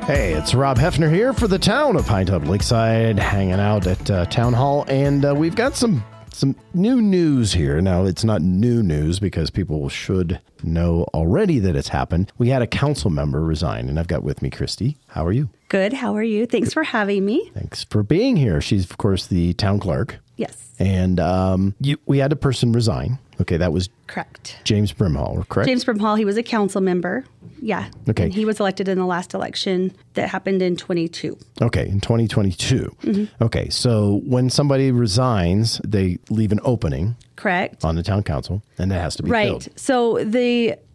Hey, it's Rob Hefner here for the town of Pinetop-Lakeside, hanging out at Town Hall, and we've got some new news here. Now, it's not new news because people should know already that it's happened. We had a council member resign, and I've got with me Kristi. How are you? Good. How are you? Thanks for having me. Thanks for being here. She's, of course, the town clerk. Yes. And we had a person resign. Okay, that was correct. James Brimhall, correct? James Brimhall, he was a council member. Yeah. Okay. And he was elected in the last election that happened in 22. Okay, in 2022. Mm-hmm. Okay, so when somebody resigns, they leave an opening. Correct. On the town council, and it has to be filled. Right. So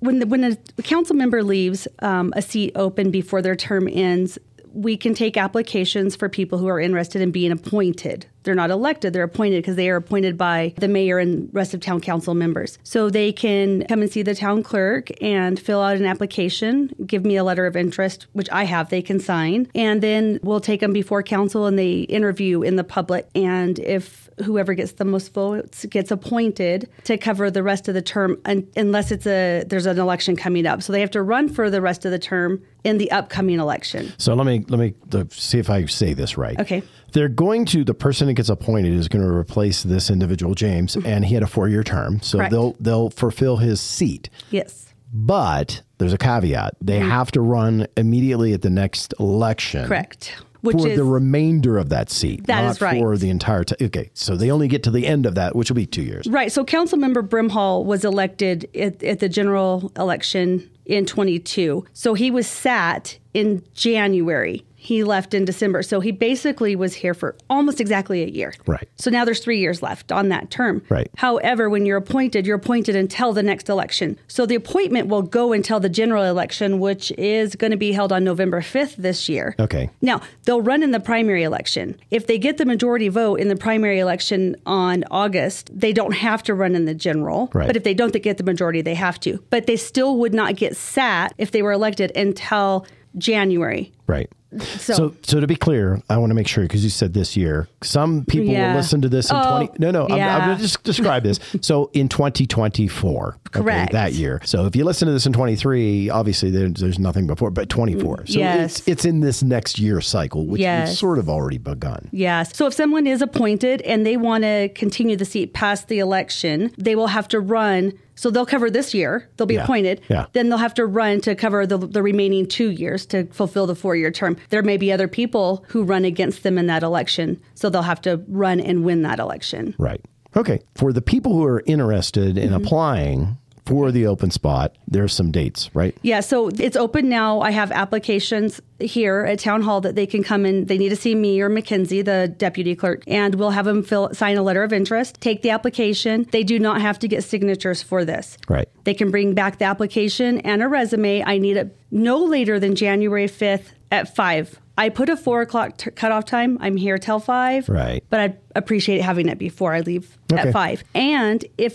when a council member leaves a seat open before their term ends, we can take applications for people who are interested in being appointed. They're not elected, they're appointed because they are appointed by the mayor and rest of town council members. So they can come and see the town clerk and fill out an application, give me a letter of interest, which I have, they can sign, and then we'll take them before council and they interview in the public. And if whoever gets the most votes gets appointed to cover the rest of the term, unless there's an election coming up. So they have to run for the rest of the term in the upcoming election. So let me see if I say this right. Okay. The person that gets appointed is going to replace this individual, James, and he had a 4-year term. So correct. they'll fulfill his seat. Yes. But there's a caveat. They have to run immediately at the next election. Correct. For the remainder of that seat. That not is right. For the entire time. Okay, so they only get to the end of that, which will be 2 years. Right. So Councilmember Brimhall was elected at the general election in 22. So he was sat in January. He left in December. So he basically was here for almost exactly a year. Right. So now there's 3 years left on that term. Right. However, when you're appointed until the next election. So the appointment will go until the general election, which is going to be held on November 5th this year. Okay. Now, they'll run in the primary election. If they get the majority vote in the primary election on August, they don't have to run in the general. Right. But if they don't get the majority, they have to. But they still would not get sat if they were elected until January. Right. So to be clear, I want to make sure, because you said this year, some people will listen to this in I'm going to just describe this. So in 2024, correct. That year. So if you listen to this in 23, obviously there's nothing before, but 24. So it's in this next year cycle, which is sort of already begun. Yes. So if someone is appointed and they want to continue the seat past the election, they will have to run. So they'll cover this year. They'll be appointed. Yeah. Then they'll have to run to cover the remaining 2 years to fulfill the 4-year term. There may be other people who run against them in that election. So they'll have to run and win that election. Right. Okay. For the people who are interested in applying for the open spot, there's some dates, right? Yeah, so it's open now. I have applications here at Town Hall that they can come in. They need to see me or Mackenzie, the deputy clerk, and we'll have them sign a letter of interest, take the application. They do not have to get signatures for this. Right. They can bring back the application and a resume. I need it no later than January 5th at 5. I put a 4 o'clock cutoff time. I'm here till 5. Right. But I appreciate having it before I leave at 5. And if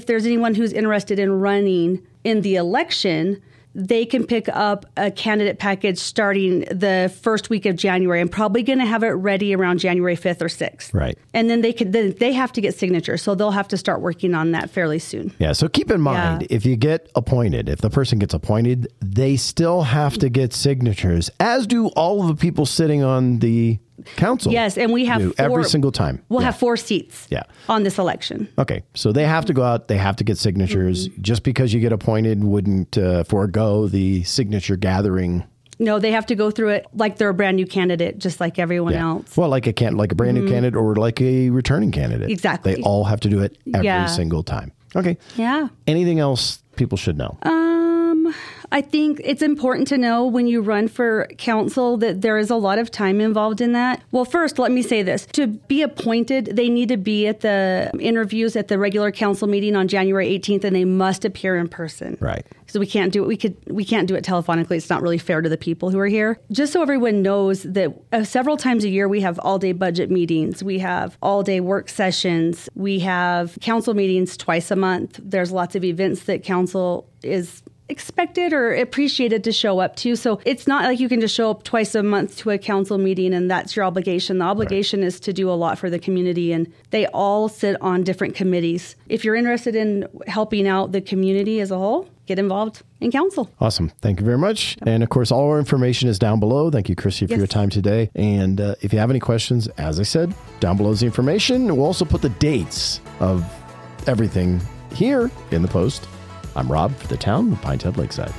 there's anyone who's interested in running in the election, they can pick up a candidate package starting the first week of January. I'm probably going to have it ready around January 5th or 6th. Right. And then they have to get signatures. So they'll have to start working on that fairly soon. Yeah. So keep in mind, if you get appointed, if the person gets appointed, they still have to get signatures, as do all of the people sitting on the council. Yes, and we have every single time. We'll have 4 seats on this election. Okay, so they have to go out, they have to get signatures. Just because you get appointed wouldn't forego the signature gathering. No, they have to go through it like they're a brand new candidate, just like everyone else. Well, like a brand new candidate or like a returning candidate. Exactly. They all have to do it every single time. Okay. Yeah. Anything else people should know? I think it's important to know when you run for council that there is a lot of time involved in that. Well, first, let me say this. To be appointed, they need to be at the interviews at the regular council meeting on January 18th, and they must appear in person. Right. So we can't do it. We can't do it telephonically. It's not really fair to the people who are here. Just so everyone knows that several times a year we have all-day budget meetings. We have all-day work sessions. We have council meetings twice a month. There's lots of events that council is expected or appreciated to show up to. So it's not like you can just show up twice a month to a council meeting and that's your obligation. The obligation is to do a lot for the community, and they all sit on different committees. If you're interested in helping out the community as a whole, get involved in council. Awesome. Thank you very much. And of course, all our information is down below. Thank you, Kristi, for your time today. And if you have any questions, as I said, down below is the information. We'll also put the dates of everything here in the post. I'm Rob for the Town of Pinetop-Lakeside.